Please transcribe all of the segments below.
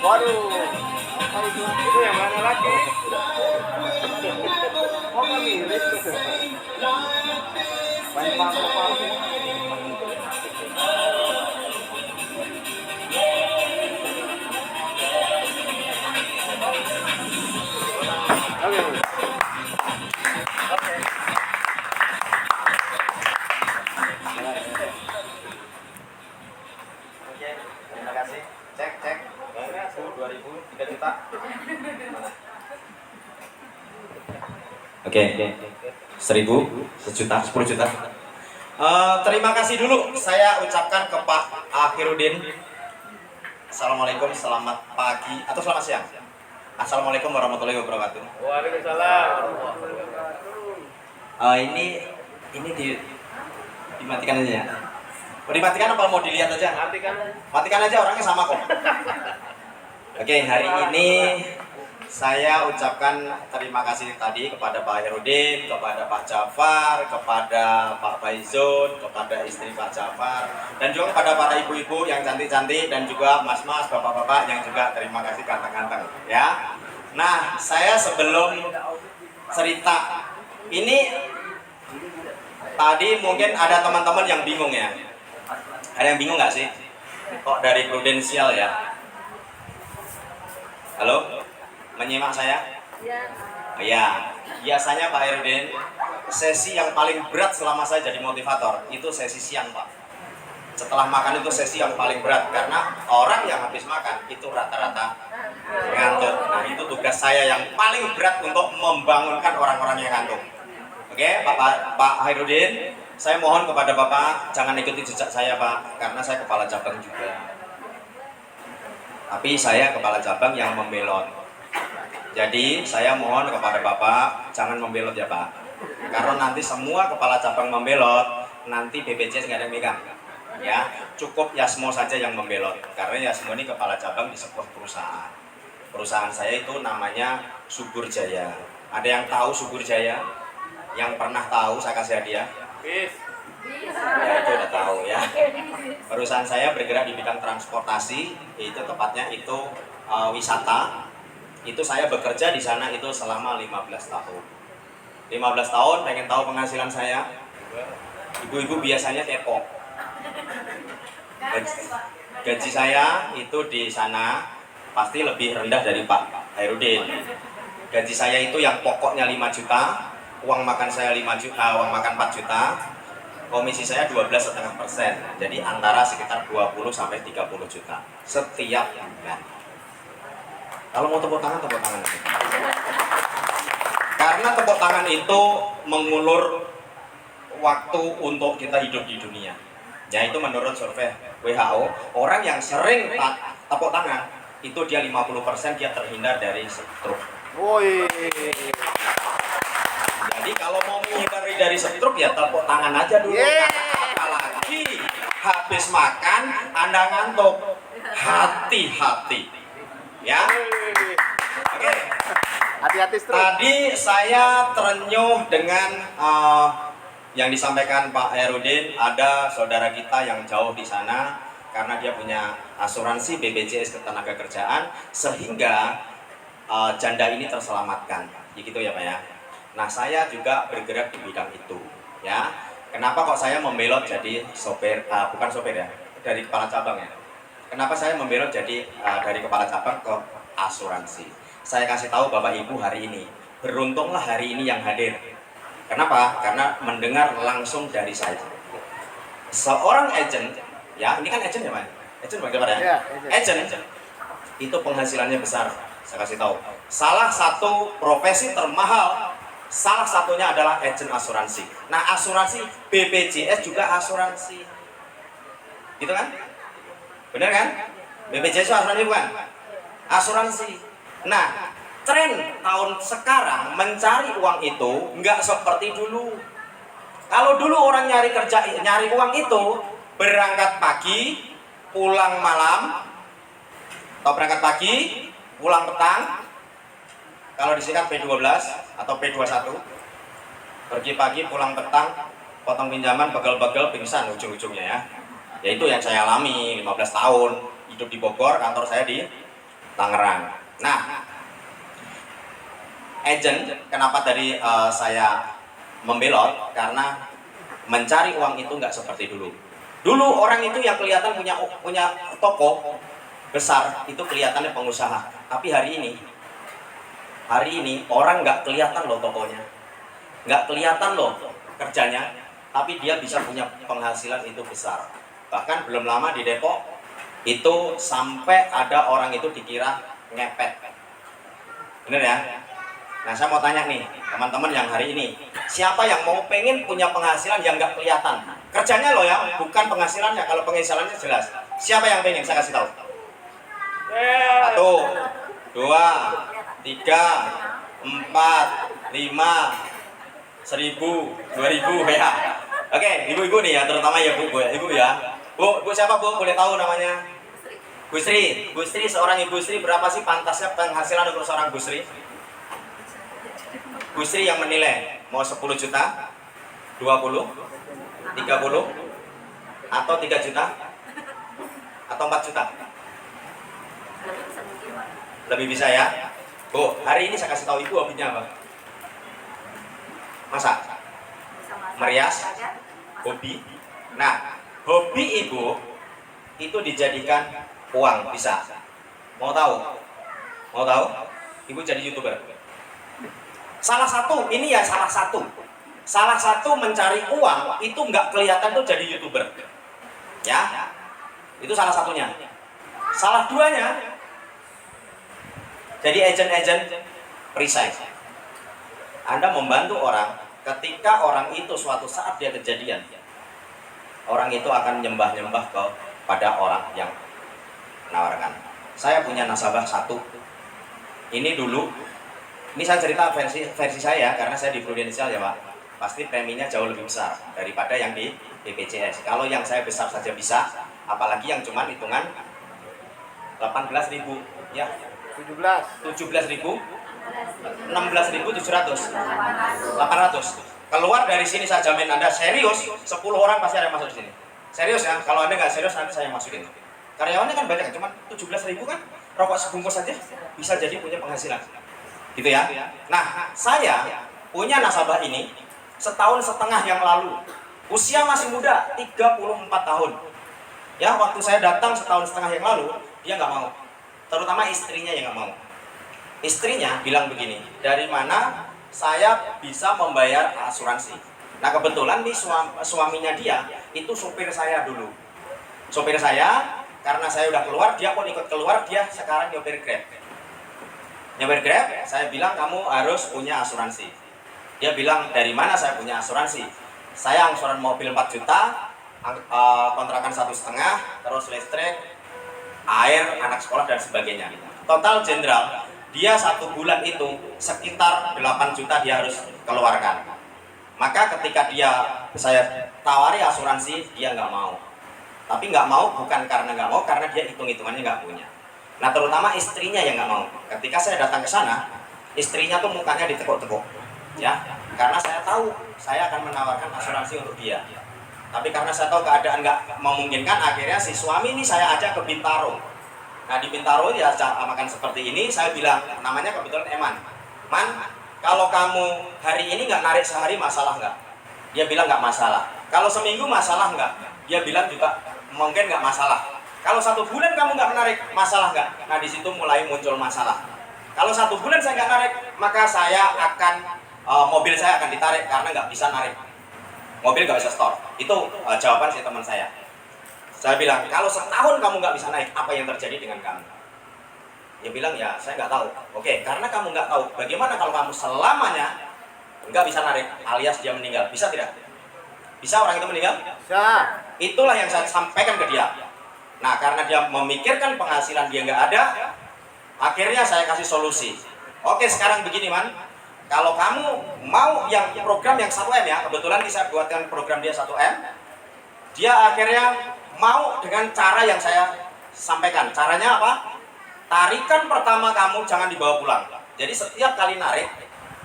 Waduh, apa itu? Itu yang mana lagi? Oh, kan mirip gitu. Main paku-paku. Oke. Oke. Oke, terima kasih. Cek, cek. 2000, 3 juta. Oke, 1000, 1 juta, 10 juta. Terima kasih dulu saya ucapkan ke Pak Akhirudin. Assalamualaikum, selamat pagi atau selamat siang. Assalamualaikum warahmatullahi wabarakatuh. Waalaikumsalam. Ini dimatikan aja ya. Mau dimatikan apa mau dilihat aja? Matikan. Matikan aja, orangnya sama kok. Oke, hari ini saya ucapkan terima kasih tadi kepada Pak Herudin, kepada Pak Jafar, kepada Pak Faizun, kepada istri Pak Jafar, dan juga kepada para ibu-ibu yang cantik-cantik dan juga mas-mas, bapak-bapak yang juga terima kasih ganteng-ganteng ya. Nah, saya sebelum cerita ini tadi mungkin ada teman-teman yang bingung ya. Ada yang bingung nggak sih? Kok dari prudensial ya? Halo? Menyimak saya? Ya, biasanya Pak Herudin, sesi yang paling berat selama saya jadi motivator itu sesi siang, Pak. Setelah makan itu sesi yang paling berat karena orang yang habis makan itu rata-rata ngantuk. Nah, itu tugas saya yang paling berat untuk membangunkan orang-orang yang ngantuk. Oke, Pak Herudin, saya mohon kepada Bapak jangan ikuti jejak saya, Pak, karena saya kepala cabang juga. Tapi saya kepala cabang yang membelot. Jadi saya mohon kepada Bapak jangan membelot ya Pak, karena nanti semua kepala cabang membelot, nanti BPJS nggak ada yang megang ya, cukup Yasmo saja yang membelot, karena Yasmo ini kepala cabang di sebuah perusahaan saya itu namanya Subur Jaya. Ada yang tahu Subur Jaya? Yang pernah tahu saya kasih hadiah? Ya itu udah tahu ya. Perusahaan saya bergerak di bidang transportasi, itu tepatnya itu wisata. Itu saya bekerja di sana itu selama 15 tahun. 15 tahun pengen tahu penghasilan saya? Ibu-ibu biasanya kepo. Gaji saya itu di sana pasti lebih rendah dari Pak Herudin. Gaji saya itu yang pokoknya 5 juta, uang makan saya 5 juta, uang makan 4 juta. Komisi saya 12,5%. Jadi antara sekitar 20 sampai 30 juta setiap bulan. Kalau mau tepuk tangan aja. Karena tepuk tangan itu mengulur waktu untuk kita hidup di dunia. Ya itu menurut survei WHO, orang yang sering tepuk tangan itu dia 50% dia terhindar dari stroke. Woi. Jadi kalau mau menghindari dari stroke ya tepuk tangan aja dulu. Apalagi habis makan Anda ngantuk, hati-hati. Ya, oke. Hati-hati stroke. Tadi saya terenyuh dengan yang disampaikan Pak Herudin. Ada saudara kita yang jauh di sana karena dia punya asuransi BPJS Ketenagakerjaan sehingga janda ini terselamatkan. Gitu ya Pak ya. Nah saya juga bergerak di bidang itu. Ya. Kenapa kok saya membelot jadi sopir? Bukan sopir ya, dari kepala cabang ya. Kenapa saya membelot jadi dari kepala cabang ke asuransi? Saya kasih tahu Bapak Ibu hari ini, beruntunglah hari ini yang hadir. Kenapa? Karena mendengar langsung dari saya. Seorang agent, ya ini kan agent ya Pak? Agent bagaimana ya? Agent itu penghasilannya besar. Saya kasih tahu. Salah satu profesi termahal, salah satunya adalah agent asuransi. Nah asuransi BPJS juga asuransi, gitu kan? Benar kan? BPJS asuransi bukan? Asuransi. Nah, tren tahun sekarang mencari uang itu nggak seperti dulu. Kalau dulu orang nyari uang itu berangkat pagi, pulang malam, atau berangkat pagi, pulang petang. Kalau disingkat P12 atau P21, pergi pagi, pulang petang, potong pinjaman, begel-begel, pingsan ujung-ujungnya ya. Ya itu yang saya alami 15 tahun, hidup di Bogor, kantor saya di Tangerang. Nah, agent, kenapa tadi saya membelot? Karena mencari uang itu nggak seperti dulu. Dulu orang itu yang kelihatan punya toko besar, itu kelihatannya pengusaha. Tapi hari ini orang nggak kelihatan loh tokonya, nggak kelihatan loh kerjanya, tapi dia bisa punya penghasilan itu besar. Bahkan belum lama di Depok itu sampai ada orang itu dikira ngepet. Bener ya? Nah, saya mau tanya nih teman-teman yang hari ini, siapa yang mau pengen punya penghasilan yang nggak kelihatan? Kerjanya loh ya, bukan penghasilannya. Kalau penghasilannya jelas. Siapa yang pengen? Saya kasih tahu. 1, 2, 3, 4, 5, 1000, 2000 ya. Oke, ibu-ibu nih ya, terutama ya ibu ya. Bu siapa bu? Boleh tahu namanya? Bu Sri. Bu Sri, seorang ibu Sri berapa sih pantasnya penghasilan untuk seorang Bu Sri? Bu Sri yang menilai mau 10 juta, 20, 30, atau 3 juta, atau 4 juta? Lebih bisa ya? Bu, hari ini saya kasih tahu ibu hobinya apa? Masak? Merias? Hobi? Nah, hobi ibu itu dijadikan uang, bisa? Mau tahu? Mau tahu? Ibu jadi YouTuber. Salah satu mencari uang itu nggak kelihatan tuh jadi YouTuber. Ya? Itu salah satunya. Salah duanya jadi agen-agen perisai. Anda membantu orang, ketika orang itu suatu saat dia kejadian, orang itu akan nyembah-nyembah pada orang yang menawarkan. Saya punya nasabah satu. Ini dulu, ini saya cerita versi saya karena saya di Prudential ya Pak. Pasti preminya jauh lebih besar daripada yang di BPJS. Kalau yang saya besar saja bisa, apalagi yang cuma hitungan 18.000 ya. 17.000, 16.700, 800. Keluar dari sini saya jamin Anda serius, 10 orang pasti ada yang masuk di sini. Serius ya, kalau Anda nggak serius nanti saya masukin. Karyawannya kan banyak, cuma 17.000 kan, rokok sebungkus saja bisa jadi punya penghasilan. Gitu ya. Nah, saya punya nasabah ini setahun setengah yang lalu. Usia masih muda, 34 tahun. Ya, waktu saya datang setahun setengah yang lalu, dia nggak mau. Terutama istrinya yang nggak mau. Istrinya bilang begini, dari mana saya bisa membayar asuransi? Nah kebetulan nih suaminya dia itu sopir saya dulu. Sopir saya, karena saya udah keluar, dia pun ikut keluar, dia sekarang nyopir Grab. Nyopir Grab, saya bilang kamu harus punya asuransi. Dia bilang dari mana saya punya asuransi? Saya angsuran mobil 4 juta, kontrakan 1,5, terus listrik, air, anak sekolah dan sebagainya. Total jenderal, dia 1 bulan itu sekitar 8 juta dia harus keluarkan. Maka ketika saya tawari asuransi, dia nggak mau. Tapi nggak mau bukan karena nggak mau, karena dia hitung-hitungannya nggak punya. Nah terutama istrinya yang nggak mau. Ketika saya datang ke sana, istrinya tuh mukanya ditekuk-tekuk, ya. Karena saya tahu saya akan menawarkan asuransi untuk dia. Tapi karena saya tahu keadaan nggak memungkinkan, akhirnya si suami ini saya ajak ke Bintaro. Nah di Bintaro ya makan seperti ini, saya bilang, namanya kebetulan Eman. Man, kalau kamu hari ini nggak narik sehari masalah nggak? Dia bilang nggak masalah. Kalau seminggu masalah nggak? Dia bilang juga mungkin nggak masalah. Kalau 1 bulan kamu nggak menarik, masalah nggak? Nah di situ mulai muncul masalah. Kalau 1 bulan saya nggak narik, maka saya akan mobil saya akan ditarik karena nggak bisa narik. Mobil nggak bisa store. Itu jawaban si teman saya. Saya bilang, kalau setahun kamu nggak bisa naik, apa yang terjadi dengan kamu? Dia bilang, ya saya nggak tahu. Oke, karena kamu nggak tahu, bagaimana kalau kamu selamanya nggak bisa narik, alias dia meninggal? Bisa tidak? Bisa orang itu meninggal? Bisa. Itulah yang saya sampaikan ke dia. Nah, karena dia memikirkan penghasilan dia nggak ada, akhirnya saya kasih solusi. Oke, sekarang begini Man, kalau kamu mau yang program yang 1M ya, kebetulan bisa buatkan program dia 1M, dia akhirnya mau dengan cara yang saya sampaikan. Caranya apa? Tarikan pertama kamu jangan dibawa pulang. Jadi setiap kali narik,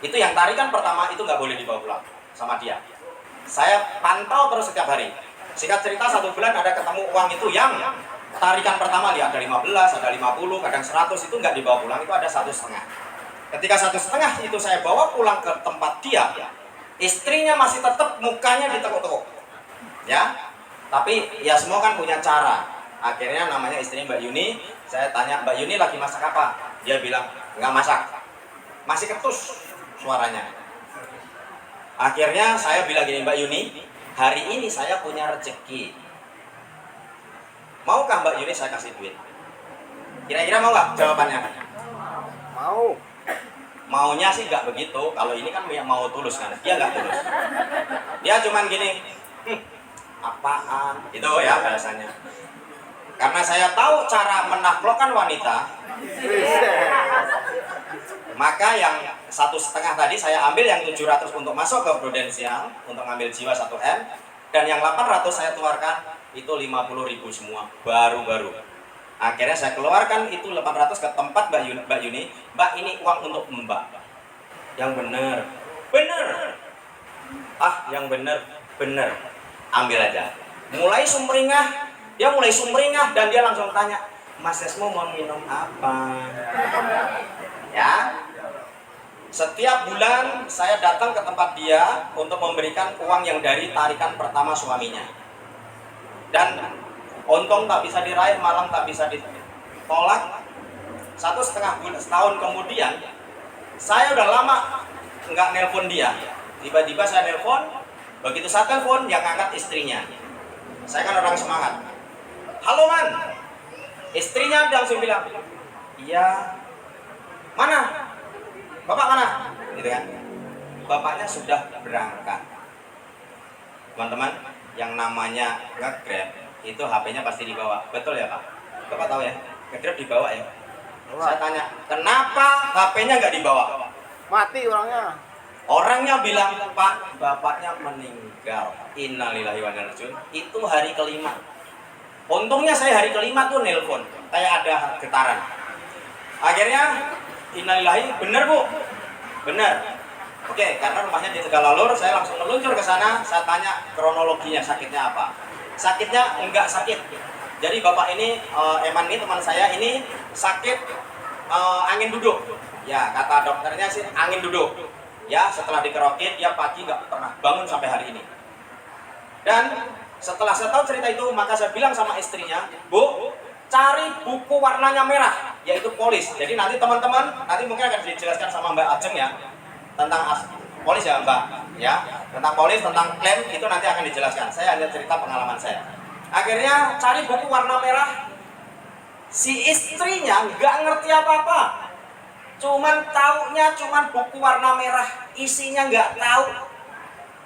itu yang tarikan pertama itu nggak boleh dibawa pulang sama dia. Saya pantau terus setiap hari. Singkat cerita 1 bulan ada ketemu uang itu yang tarikan pertama dia ada 15, ada 50, kadang 100 itu nggak dibawa pulang, itu ada 1,5. Ketika 1,5 itu saya bawa pulang ke tempat dia, istrinya masih tetap mukanya ditekuk-tekuk. Ya, tapi ya semua kan punya cara. Akhirnya namanya istrinya Mbak Yuni, saya tanya, Mbak Yuni lagi masak apa? Dia bilang, nggak masak. Masih ketus suaranya. Akhirnya saya bilang gini, Mbak Yuni, hari ini saya punya rezeki. Maukah Mbak Yuni saya kasih duit? Kira-kira mau nggak jawabannya? Mau. Maunya sih nggak begitu. Kalau ini kan mau tulus kan, dia nggak tulus. Dia cuman gini, apaan? Itu ya bahasanya. Karena saya tahu cara menaklukkan wanita, maka yang 1,5 tadi saya ambil yang 700 untuk masuk ke prudensial untuk ngambil jiwa 1M, dan yang 800 saya keluarkan itu 50.000 semua baru-baru. Akhirnya saya keluarkan itu 800 ke tempat Mbak Yuni. Mbak, ini uang untuk Mbak. Yang bener, bener. Yang bener. Ambil aja. Mulai sumringah, dia mulai sumringah dan dia langsung tanya, Mas Desmo mau minum apa? Ya. Setiap bulan saya datang ke tempat dia untuk memberikan uang yang dari tarikan pertama suaminya. Dan untung tak bisa diraih, malam tak bisa ditolak. 1,5 tahun kemudian, saya udah lama nggak nelpon dia. Tiba-tiba saya nelpon, begitu saya telepon, yang ngangkat istrinya. Saya kan orang semangat. Halo Man, istrinya langsung bilang, iya. Mana? Bapak mana? Gitu kan? Bapaknya sudah berangkat. Teman-teman, yang namanya nge-grab itu HP-nya pasti dibawa. Betul ya Pak? Bapak tahu ya? Nge-grab dibawa ya? Saya tanya, kenapa HP-nya nggak dibawa? Mati orangnya. Orangnya bilang, Pak, bapaknya meninggal. Innalillahi wa inna ilaihi raji'un. Itu hari kelima. Untungnya saya hari kelima tuh nelpon, kayak ada getaran. Akhirnya, innalillahi, bener Bu? Bener. Oke, karena rumahnya di Tegalalur, saya langsung meluncur ke sana. Saya tanya kronologinya, sakitnya apa? Sakitnya enggak sakit. Jadi bapak ini, Eman ini teman saya ini sakit angin duduk. Ya, kata dokternya sih angin duduk. Ya, setelah dikerokin, dia pagi nggak pernah bangun sampai hari ini. Dan setelah saya tahu cerita itu, maka saya bilang sama istrinya, Bu, cari buku warnanya merah, yaitu polis. Jadi nanti teman-teman, nanti mungkin akan dijelaskan sama Mbak Ajeng ya, tentang polis ya Mbak, ya, tentang polis, tentang klaim, itu nanti akan dijelaskan. Saya hanya cerita pengalaman saya. Akhirnya cari buku warna merah, si istrinya nggak ngerti apa-apa. Cuman taunya cuman buku warna merah, isinya nggak tahu,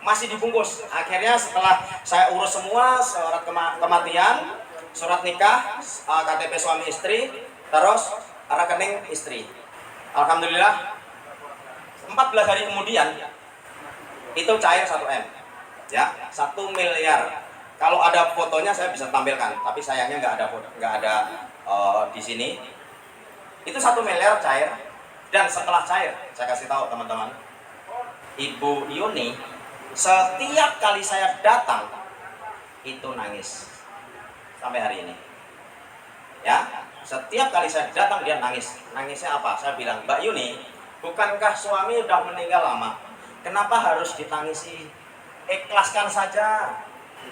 masih dibungkus. Akhirnya setelah saya urus semua, surat kematian, surat nikah, KTP suami istri, terus rekening istri. Alhamdulillah 14 hari kemudian itu cair 1M, ya, 1 miliar. Kalau ada fotonya saya bisa tampilkan, tapi sayangnya nggak ada di sini. Itu 1 miliar cair. Dan setelah cair, saya kasih tahu teman-teman, Ibu Yuni setiap kali saya datang itu nangis sampai hari ini. Ya, setiap kali saya datang dia nangis. Nangisnya apa? Saya bilang, Mbak Yuni, bukankah suami udah meninggal lama? Kenapa harus ditangisi? Ikhlaskan saja,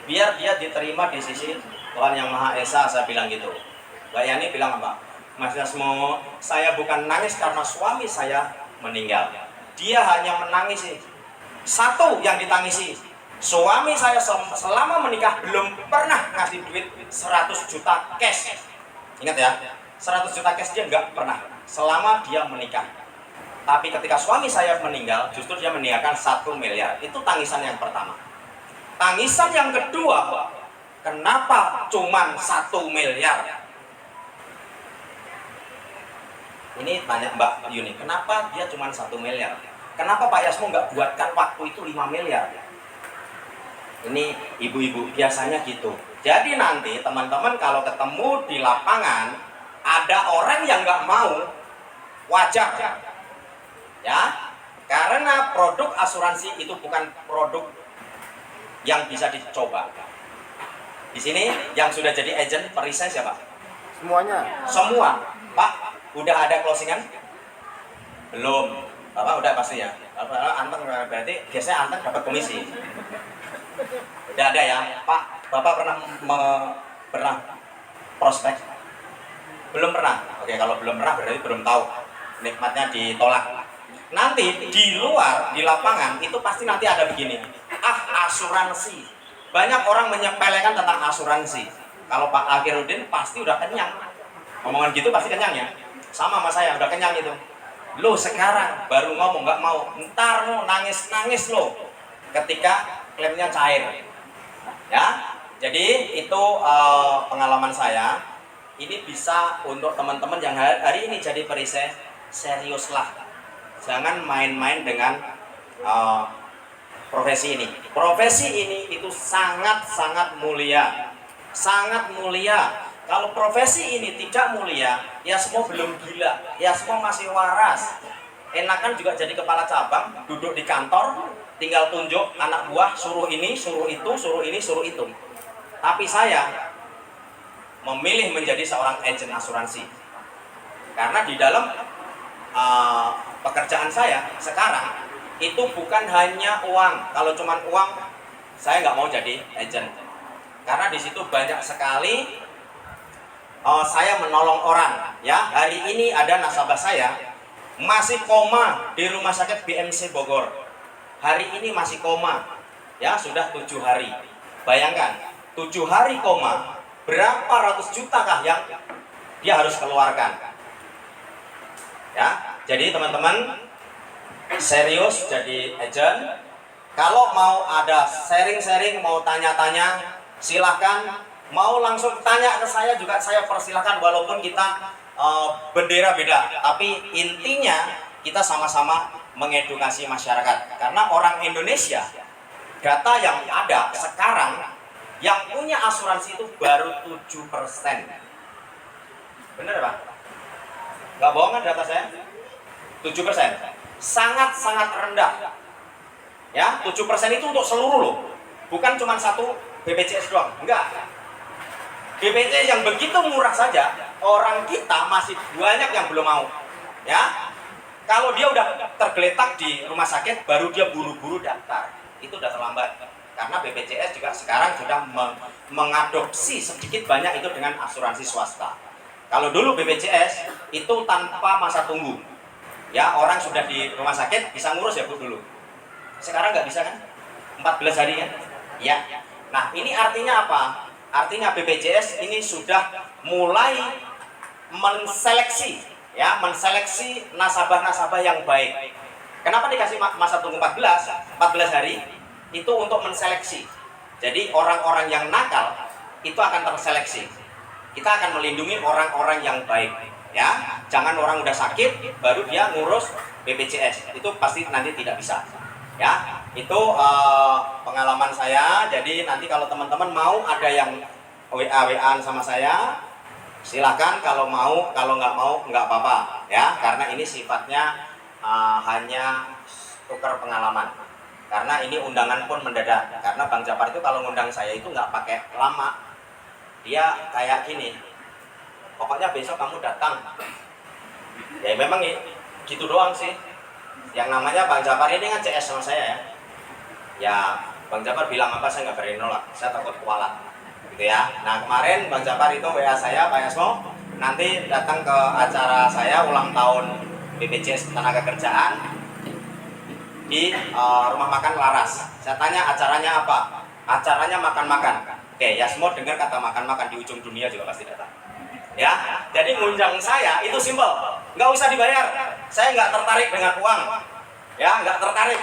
biar dia diterima di sisi Tuhan Yang Maha Esa. Saya bilang gitu. Mbak Yani bilang apa? Mas Desmo, saya bukan nangis karena suami saya meninggal. Dia hanya menangisi. Satu yang ditangisi, suami saya selama menikah belum pernah ngasih duit 100 juta cash. Ingat ya, 100 juta cash dia nggak pernah selama dia menikah. Tapi ketika suami saya meninggal, justru dia meninggalkan 1 miliar. Itu tangisan yang pertama. Tangisan yang kedua, kenapa cuman 1 miliar? Ini tanya Mbak Yuni, kenapa dia cuma 1 miliar? Kenapa Pak Yasmo nggak buatkan waktu itu 5 miliar? Ini ibu-ibu biasanya gitu. Jadi nanti teman-teman kalau ketemu di lapangan ada orang yang nggak mau, wajar ya, karena produk asuransi itu bukan produk yang bisa dicoba. Di sini yang sudah jadi agent perisai siapa? Semuanya. Semua. Pak, udah ada closingan? Belum. Bapak udah pasti ya. Anteng berarti biasanya anteng dapat komisi. Udah ada ya, Pak. Bapak pernah prospek? Belum pernah. Oke, kalau belum pernah berarti belum tahu nikmatnya ditolak. Nanti di luar, di lapangan itu pasti nanti ada begini. Asuransi. Banyak orang menyepelekan tentang asuransi. Kalau Pak Akhirudin pasti udah kenyang. Omongan gitu pasti kenyang ya. Sama saya udah kenyang itu. Lo sekarang baru ngomong nggak mau, ntar lo nangis lo ketika klaimnya cair. Ya, jadi itu pengalaman saya. Ini bisa untuk teman-teman yang hari ini jadi perisai, seriuslah. Jangan main-main dengan profesi ini. Profesi ini itu sangat-sangat mulia. Sangat mulia. Kalau profesi ini tidak mulia, ya semua belum gila, ya semua masih waras. Enakan juga jadi kepala cabang, duduk di kantor, tinggal tunjuk anak buah, suruh ini, suruh itu, suruh ini, suruh itu. Tapi saya memilih menjadi seorang agen asuransi. Karena di dalam pekerjaan saya sekarang, itu bukan hanya uang. Kalau cuma uang, saya nggak mau jadi agen. Karena di situ banyak sekali saya menolong orang. Ya, hari ini ada nasabah saya masih koma di rumah sakit BMC Bogor. Hari ini masih koma. Ya, sudah 7 hari. Bayangkan, 7 hari koma, berapa ratus juta kah yang dia harus keluarkan? Ya, jadi teman-teman serius jadi agent. Kalau mau ada sharing-sharing, mau tanya-tanya, silahkan. Mau langsung tanya ke saya juga saya persilahkan, walaupun kita bendera beda, tapi intinya kita sama-sama mengedukasi masyarakat. Karena orang Indonesia, data yang ada sekarang yang punya asuransi itu baru 7%. Bener Pak? Gak bohong kan data saya? 7%. Sangat-sangat rendah. Ya, 7% itu untuk seluruh loh. Bukan cuma satu BPJS doang. Enggak. BPJS yang begitu murah saja, orang kita masih banyak yang belum mau. Ya, kalau dia udah tergeletak di rumah sakit, baru dia buru-buru daftar. Itu udah terlambat. Karena BPJS juga sekarang sudah mengadopsi sedikit banyak itu dengan asuransi swasta. Kalau dulu BPJS itu tanpa masa tunggu. Ya, orang sudah di rumah sakit bisa ngurus ya Bu dulu. Sekarang nggak bisa kan? 14 hari kan? Ya. Nah, ini artinya apa? Artinya BPJS ini sudah mulai menseleksi, ya, menseleksi nasabah-nasabah yang baik. Kenapa dikasih masa tunggu 14 hari? Itu untuk menseleksi. Jadi orang-orang yang nakal itu akan terseleksi. Kita akan melindungi orang-orang yang baik, ya. Jangan orang udah sakit baru dia ngurus BPJS. Itu pasti nanti tidak bisa. Ya, itu pengalaman saya. Jadi nanti kalau teman-teman mau ada yang WA-WA sama saya, silahkan. Kalau mau, kalau nggak mau nggak apa-apa, ya. Karena ini sifatnya hanya tukar pengalaman. Karena ini undangan pun mendadak. Karena Bang Japar itu kalau ngundang saya itu nggak pakai lama. Dia kayak gini, pokoknya besok kamu datang. Ya memang gitu doang sih. Yang namanya Bang Japar ini kan CS sama saya ya. Ya Bang Japar bilang apa saya nggak berani nolak, saya takut kualat gitu ya. Nah kemarin Bang Japar itu WA saya, Pak Yasmo nanti datang ke acara saya ulang tahun BPJS Tenaga Kerjaan di rumah makan Laras. Saya tanya acaranya apa? Acaranya makan-makan. Oke, Yasmo dengar kata makan-makan, di ujung dunia juga pasti datang. Ya, jadi ngundang saya itu simpel, nggak usah dibayar. Saya nggak tertarik dengan uang, ya nggak tertarik.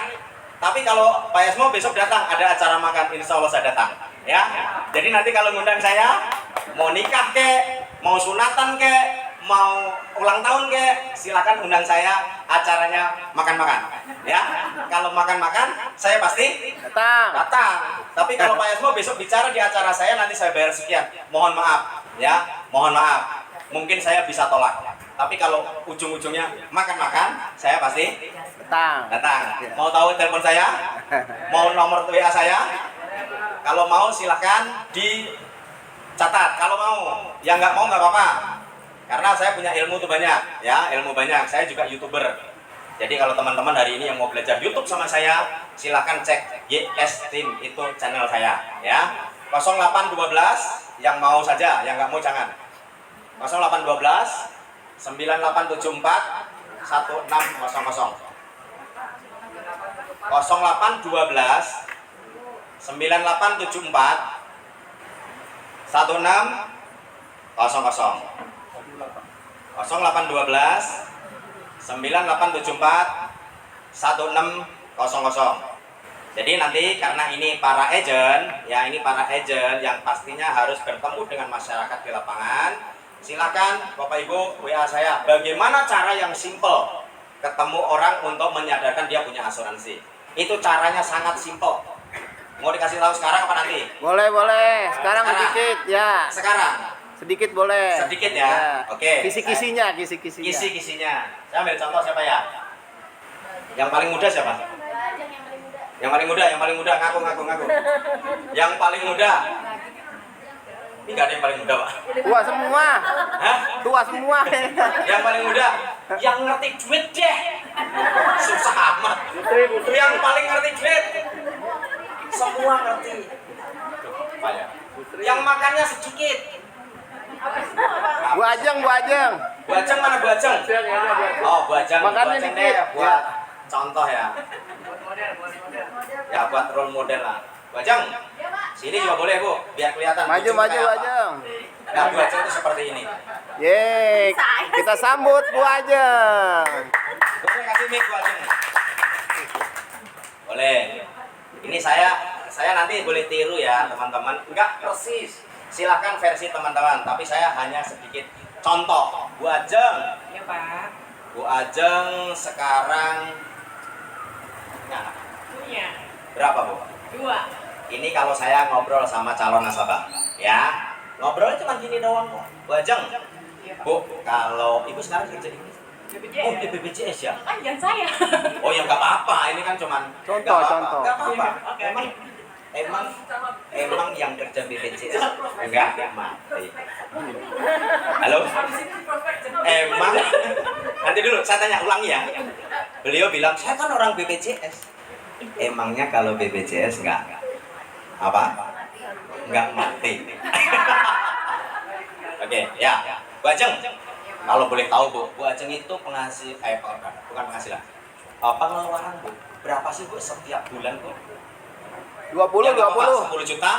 Tapi kalau Pak Yasmo besok datang ada acara makan, insya Allah saya datang. Ya, jadi nanti kalau ngundang saya, mau nikah kek, mau sunatan kek, mau ulang tahun kek, silakan undang saya, acaranya makan-makan. Ya, kalau makan-makan saya pasti datang. Tapi kalau Pak Yasmo besok bicara di acara saya, nanti saya bayar sekian. Mohon maaf, ya, mohon maaf. Mungkin saya bisa tolak. Tapi kalau ujung-ujungnya makan-makan, saya pasti datang. Mau tahu telepon saya? Mau nomor WA saya? Kalau mau silahkan dicatat. Kalau mau, yang nggak mau nggak apa-apa. Karena saya punya ilmu tuh banyak, ya, ilmu banyak. Saya juga YouTuber. Jadi kalau teman-teman hari ini yang mau belajar YouTube sama saya, silahkan cek YS Team, itu channel saya, ya. 0812 yang mau saja, yang nggak mau jangan. 0812 9874 1600. 0812 9874 1600. 0812 9874 1600. Jadi nanti karena ini para agent, ya, ini para agent yang pastinya harus bertemu dengan masyarakat di lapangan. Silakan Bapak Ibu WA saya. Bagaimana cara yang simple ketemu orang untuk menyadarkan dia punya asuransi? Itu caranya sangat simple. Mau dikasih tahu sekarang apa nanti? Boleh. Sekarang sedikit, ya. Sekarang. Sedikit boleh. Sedikit ya. Oke. Kisi-kisinya. Kisi-kisinya. Saya ambil contoh siapa ya? Yang paling muda siapa? Yang paling muda ngaku. Yang paling muda. Ini nggak ada yang paling muda, Pak. Tua semua. Hah? Tua semua. Yang paling muda, yang ngerti duit deh. Susah amat. Yang paling ngerti duit. Semua ngerti. Pak ya. Yang makannya sedikit. Bu Ajeng. Bu Ajeng mana Bu Ajeng? Oh, Bu Ajeng. Makannya Bu Ajeng dikit. deh, buat contoh ya. Ya, buat role model lah. Bu Ajeng, sini juga boleh Bu, biar kelihatan. Maju Ajeng. Nah, Bu Ajeng itu seperti ini. Yeay, kita sambut Bu Ajeng. Boleh kasih mic Bu Ajeng. Boleh. Ini saya nanti boleh tiru ya teman-teman. Enggak persis. Silakan versi teman-teman, tapi saya hanya sedikit contoh. Bu Ajeng. Ya Pak. Bu Ajeng sekarang punya anak. Punya. Berapa Bu? 2. Ini kalau saya ngobrol sama calon nasabah, ya. Ngobrolnya cuma gini doang kok. Bu Ajeng. Bu, kalau Ibu sekarang kerja di BPJS. Oh, di BPJS ya? Kan jangan saya. Oh ya nggak apa-apa, ini kan cuman Contoh. Nggak apa-apa. Oke. Emang yang kerja BPJS enggak mati. Halo? Emang nanti dulu saya tanya ulangi ya. Beliau bilang saya kan orang BPJS. Emangnya kalau BPJS enggak apa? Enggak mati. Oke, ya. Bu Ajeng. Kalau boleh tahu Bu Ajeng itu bukan penghasilan. Pengeluaran Bu, berapa sih Bu setiap bulan Bu? 20. 10 juta,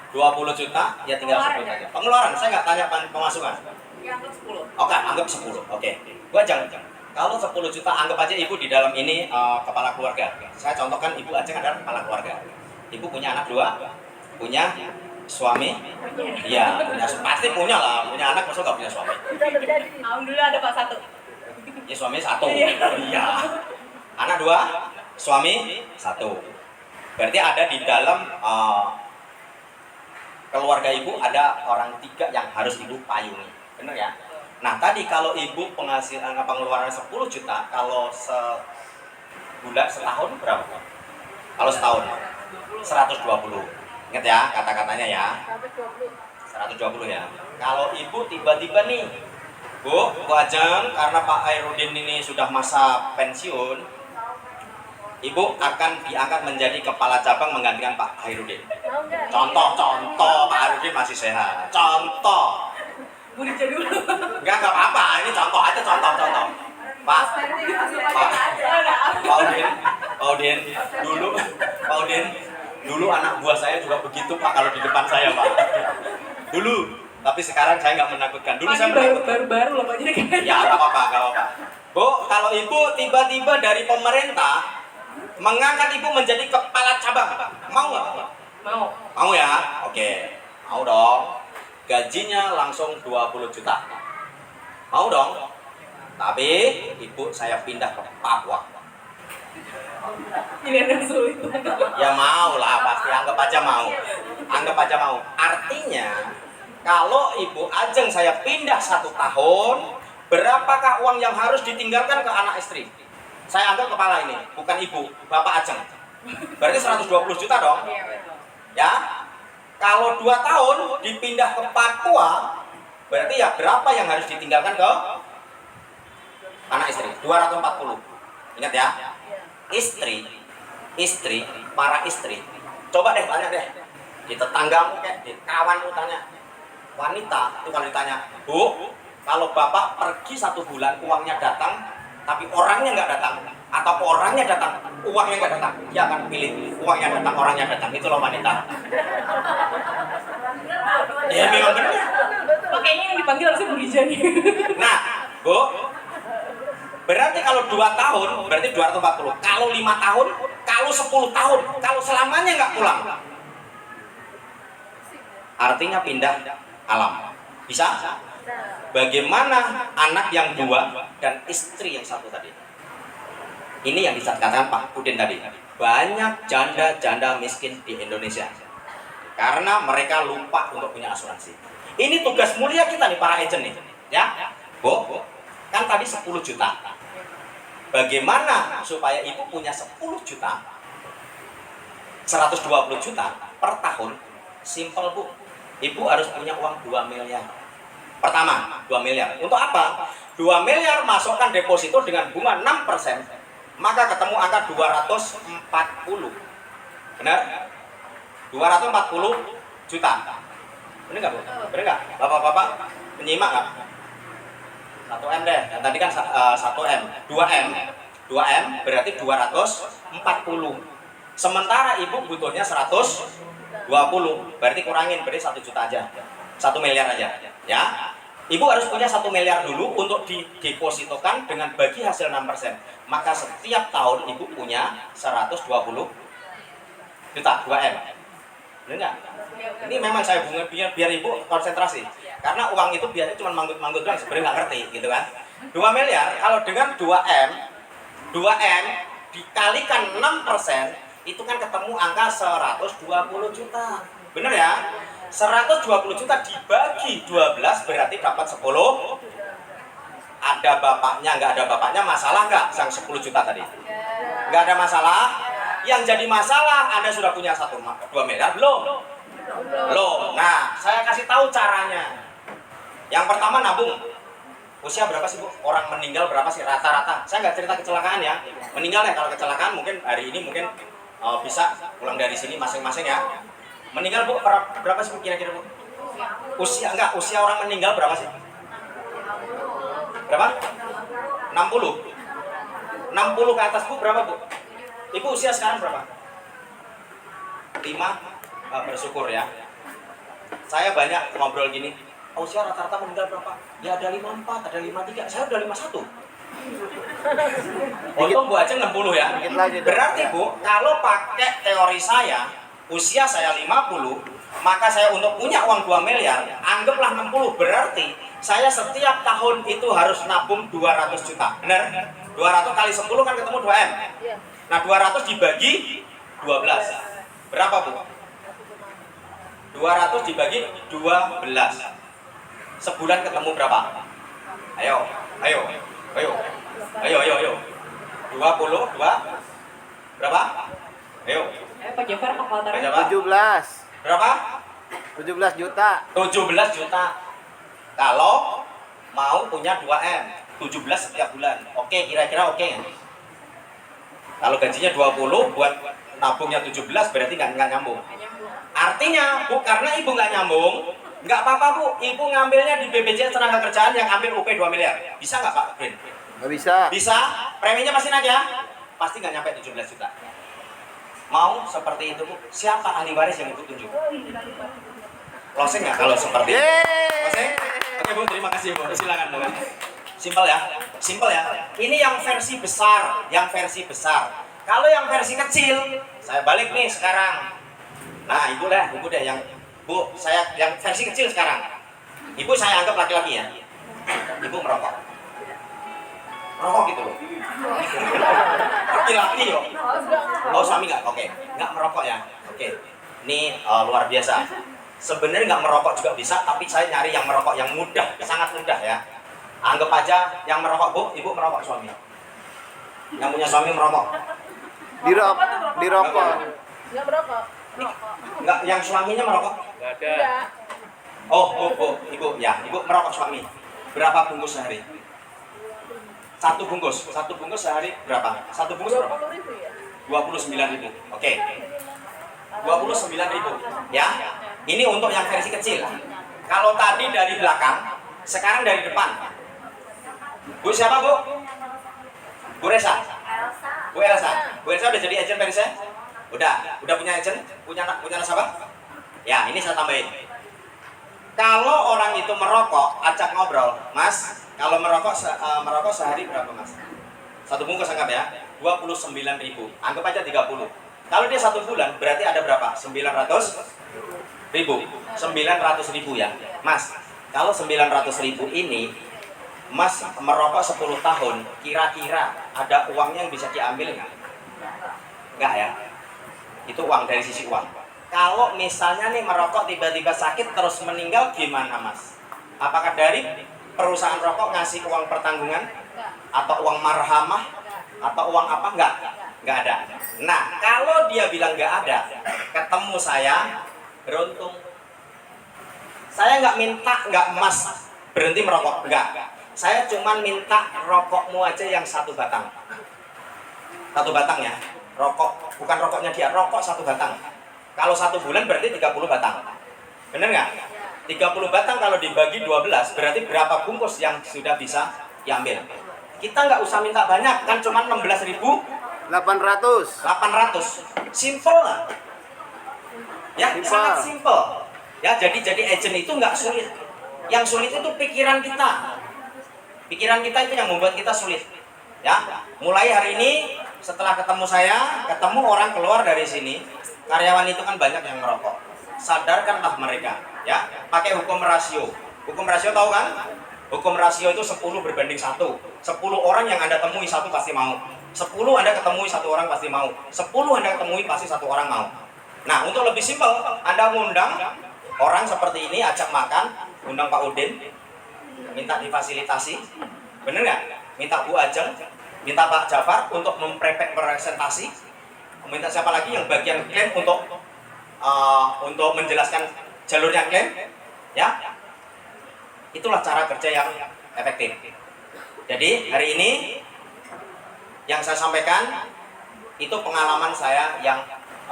20 juta, ya tinggal sebut aja. Pengeluaran, saya nggak tanya pemasukan. Ya, anggap 10. Oke, anggap 10. Oke. Bu Ajeng, kalau 10 juta anggap aja Ibu di dalam ini kepala keluarga. Saya contohkan Ibu Ajeng adalah kepala keluarga. Ibu punya anak 2, punya suami. Iya, pasti punya lah. Punya anak masa nggak punya suami? Alhamdulillah ada Pak 1. Ya suami 1. Iya. Anak 2, suami 1. Berarti ada di dalam keluarga Ibu ada orang 3 yang harus Ibu payungi. Benar ya? Nah, tadi kalau Ibu pengeluaran 10 juta, kalau sebulan setahun berapa? Kalau setahun 120. Ingat ya kata-katanya ya. 120 ya. Kalau Ibu tiba-tiba nih, Bu Ajeng, karena Pak Hairudin ini sudah masa pensiun, Ibu akan diangkat menjadi kepala cabang menggantikan Pak Hairudin. Contoh, Pak Hairudin masih sehat. Contoh. Bu Rica dulu. Enggak apa-apa, ini contoh aja, contoh. Pak Udin, dulu anak buah saya juga begitu Pak kalau di depan saya Pak. Dulu, tapi sekarang saya nggak menakutkan. Dulu saya menakutkan. Baru loh Pak, jadi kayak. Ya nggak apa-apa. Bu, kalau Ibu tiba-tiba dari pemerintah mengangkat Ibu menjadi kepala cabang, mau nggak? Mau ya? Oke, mau dong. Gajinya langsung 20 juta. Mau dong. Tapi ibu saya pindah ke Papua. Ini ada sulit. Ya mau lah, pasti anggap aja mau. Anggap aja mau. Artinya kalau ibu Ajeng saya pindah 1 tahun, berapakah uang yang harus ditinggalkan ke anak istri? Saya anggap kepala ini, bukan ibu, bapak Ajeng. Berarti 120 juta dong. Ya. Kalau 2 tahun dipindah ke Papua, berarti ya berapa yang harus ditinggalkan ke anak istri? 240. Ingat ya. Istri, para istri. Coba deh tanya deh. Di tetanggamu kayak di kawanmu tanya. Wanita itu kalau ditanya, "Bu, kalau bapak pergi 1 bulan uangnya datang, tapi orangnya nggak datang, atau orangnya datang, uangnya nggak datang?" Dia akan pilih uangnya datang, orangnya datang. Itu loh wanita. Ya memang benar. Kayaknya yang dipanggil harusnya Bu Ija nih. Nah, Bu, berarti kalau 2 tahun, berarti 240. Kalau 5 tahun, kalau 10 tahun, kalau selamanya nggak pulang. Artinya pindah alam. Bisa? Bagaimana anak yang 2 dan istri yang 1 tadi? Ini yang dikatakan Pak Udin tadi. Banyak janda-janda miskin di Indonesia. Karena mereka lupa untuk punya asuransi. Ini tugas mulia kita nih para agent nih. Ya, Bu, kan tadi 10 juta. Bagaimana supaya ibu punya 10 juta, 120 juta per tahun? Simple Bu. Ibu harus punya uang 2 miliar. Pertama, 2 miliar. Untuk apa? 2 miliar masukkan deposito dengan bunga 6%, maka ketemu angka 240. Benar? 240 juta. Benar nggak Bu? Benar nggak? Bapak-bapak penyimak nggak? 1M deh. Yang tadi kan 1M. 2M berarti 240. Sementara ibu butuhnya 120. Berarti kurangin, berarti 1 juta aja. 1 miliar aja. Ya. Ibu harus punya 1 miliar dulu untuk didepositokan dengan bagi hasil 6%. Maka setiap tahun ibu punya 120 juta 2M. Benar nggak? Ini memang saya bunga biar ibu konsentrasi. Karena uang itu biasanya cuma manggut-manggut doang, sebenarnya nggak ngerti gitu kan. 2 miliar kalau dengan 2M dikalikan 6%, itu kan ketemu angka 120 juta. Bener ya? 120 juta dibagi 12 berarti dapat 10. Ada bapaknya, nggak ada bapaknya, masalah nggak sang 10 juta tadi? Nggak ada masalah. Yang jadi masalah, Anda sudah punya 2 miliar belum? Belum. Nah, saya kasih tahu caranya. Yang pertama nabung. Usia berapa sih Bu? Orang meninggal berapa sih rata-rata? Saya nggak cerita kecelakaan ya. Meninggal ya, kalau kecelakaan mungkin hari ini mungkin bisa pulang dari sini masing-masing ya. Meninggal Bu berapa sih Bu kira-kira Bu? Usia orang meninggal berapa sih? Berapa? 60. 60 ke atas Bu berapa Bu? Ibu usia sekarang berapa? 5. Bersyukur ya. Saya banyak ngobrol gini. Usia rata-rata meninggal berapa? Ya ada 54, ada 53. Saya udah 51. Untung Bu Aceh 60 ya. Berarti Bu, kalau pakai teori saya, usia saya 50, maka saya untuk punya uang 2 miliar, anggaplah 60, berarti saya setiap tahun itu harus nabung 200 juta. Benar? 200 kali 10 kan ketemu 2M. Nah, 200 dibagi 12. Berapa Bu? 200 dibagi 12. Sebulan ketemu berapa? Ayo. 22 berapa? Ayo. Pak Jafar kalkulatornya. 17. Berapa? 17 juta. 17 juta. Kalau mau punya 2M, 17 setiap bulan. Oke, kira-kira oke. Kalau gajinya 20 buat nabungnya 17 berarti nggak nyambung. Artinya Bu, karena ibu nggak nyambung, nggak apa-apa Bu, ibu ngambilnya di BPJS Tenagakerjaan yang ambil UP 2 miliar. Bisa nggak Pak Brin? Nggak bisa. Bisa, preminya masih naik ya? Pasti nggak nyampe 17 juta. Mau seperti itu Bu? Siapa ahli waris yang ibu tunjuk? Closing nggak kalau seperti itu? Closing? Oke Bu, terima kasih Bu. Silakan Bu. Simpel ya? Simpel ya? Ini yang versi besar, Kalau yang versi kecil, saya balik nih sekarang. Nah, ibu deh yang Bu, saya yang versi kecil sekarang. Ibu saya anggap laki-laki ya. Ibu merokok. Merokok gitu loh. Laki-laki loh. Oh suami nggak? Oke. Nggak merokok ya? Oke. Ini luar biasa. Sebenarnya nggak merokok juga bisa, tapi saya nyari yang merokok yang mudah, sangat mudah ya. Anggap aja yang merokok bu, ibu merokok suami. Yang punya suami merokok. Dirokok. Nggak berokok. Nggak, yang suaminya merokok? Nggak ada. Oh, ibu, ya, ibu merokok suami. Berapa bungkus sehari? Satu bungkus sehari berapa? Satu bungkus berapa? 20.000 ya. 29.000. Oke. 29.000. Ya. Ini untuk yang versi kecil. Kalau tadi dari belakang, sekarang dari depan. Bu siapa bu? Bu Resa. Bu Elsa. Bu Elsa udah jadi agent versi saya? Udah punya agent? Punya nasabah? Ya, ini saya tambahin. Kalau orang itu merokok, ajak ngobrol, Mas. Kalau merokok sehari berapa Mas? Satu bungkus anggap ya, 29.000. Anggap aja 30. Kalau dia 1 bulan, berarti ada berapa? 900.000 ya. Mas, kalau 900.000 ini, Mas merokok 10 tahun, kira-kira ada uangnya yang bisa diambil nggak? Nggak ya? Itu uang dari sisi uang. Kalau misalnya nih merokok tiba-tiba sakit terus meninggal gimana Mas? Apakah dari perusahaan rokok ngasih uang pertanggungan? Atau uang marhamah? Atau uang apa? Nggak ada. Nah, kalau dia bilang nggak ada, ketemu saya, beruntung. Saya nggak Mas berhenti merokok, nggak. Saya cuma minta rokokmu aja yang 1 batang. 1 batang ya, rokok, bukan rokoknya dia, rokok 1 batang. Kalau 1 bulan berarti 30 batang. Bener nggak? 30 batang kalau dibagi 12 berarti berapa bungkus yang sudah bisa diambil? Kita nggak usah minta banyak, kan cuma 16.800. 800. Simple lah. Ya, Simple. sangat simple. Ya, jadi agent itu nggak sulit. Yang sulit itu pikiran kita. Pikiran kita itu yang membuat kita sulit. Ya, mulai hari ini setelah ketemu saya, ketemu orang keluar dari sini, karyawan itu kan banyak yang merokok. Sadarkanlah mereka, ya. Pakai hukum rasio. Hukum rasio tahu kan? Hukum rasio itu 10 berbanding 1. 10 orang yang Anda temui 1 pasti mau. 10 Anda ketemui 1 orang pasti mau. 10 Anda ketemui pasti 1 orang mau. Nah, untuk lebih simpel, Anda mengundang orang seperti ini, ajak makan, undang Pak Udin, minta difasilitasi, bener nggak? Minta Bu Ajeng, minta Pak Jafar untuk presentasi, minta siapa lagi yang bagian klaim untuk menjelaskan jalurnya klaim, ya. Itulah cara kerja yang efektif. Jadi hari ini yang saya sampaikan itu pengalaman saya yang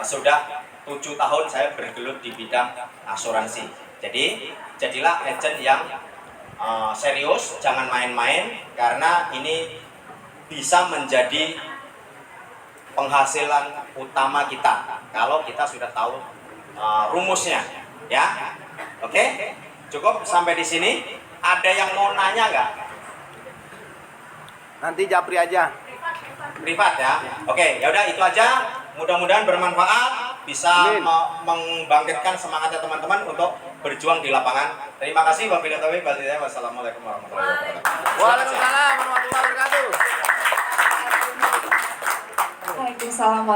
sudah 7 tahun saya bergelut di bidang asuransi. Jadi jadilah agent yang serius, jangan main-main, karena ini bisa menjadi penghasilan utama kita kalau kita sudah tahu rumusnya, ya. Oke, cukup sampai di sini. Ada yang mau nanya nggak? Nanti japri aja. Privat ya. Oke, ya udah itu aja. Mudah-mudahan bermanfaat, bisa membangkitkan semangatnya teman-teman untuk berjuang di lapangan. Terima kasih. Wassalamualaikum warahmatullahi wabarakatuh. Waalaikumsalam warahmatullahi wabarakatuh. Waalaikumsalam.